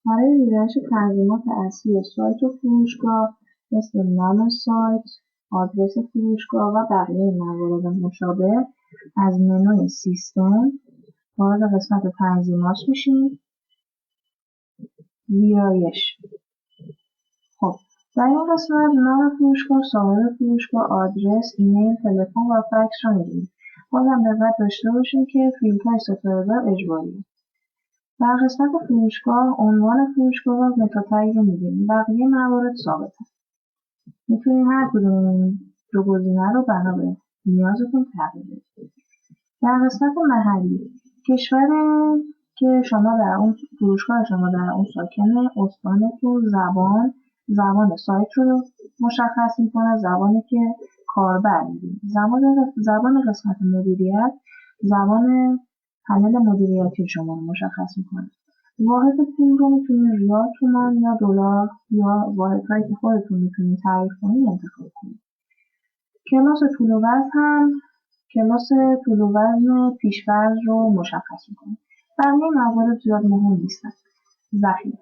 برای ویرایش تنظیمات اصلی سایت و فروشگاه مثل نام سایت، آدرس فروشگاه و بقیه موارد مشابه از منوی سیستم وارد قسمت تنظیمات میشیم. ویرایش. خب در این قسمت نام فروشگاه، صاحب فروشگاه، آدرس، ایمیل، تلفن و فکس را می‌دیم. بازم دقت داشته باشیم که فیلدهای ستاره‌دار اجباریه. در قسمت فروشگاه عنوان فروشگاه و متا تگ رو می‌دیم. بقیه موارد ثابته. میتونید هر کدوم این دو گزینه رو بنا به نیازتون تغییر بدید. در قسمت محلی کشور که شما در اون فروشگاه شما در اون ساکنه، استانتون، زبان سایت رو مشخص میکنه، زبانی که کاربر می‌بینه، زبان قسمت مدیریت، زبان پنل مدیریتی شما رو مشخص میکنه. واحد پول رو میتونید ریال، تومان یا دلار یا واحدهایی که خودتون میتونید تعریف کنید انتخاب کنید. کلاس طول و وزن پیش‌فرض رو مشخص میکنه. بقیه موارد زیاد مهم نیستن. ذخیره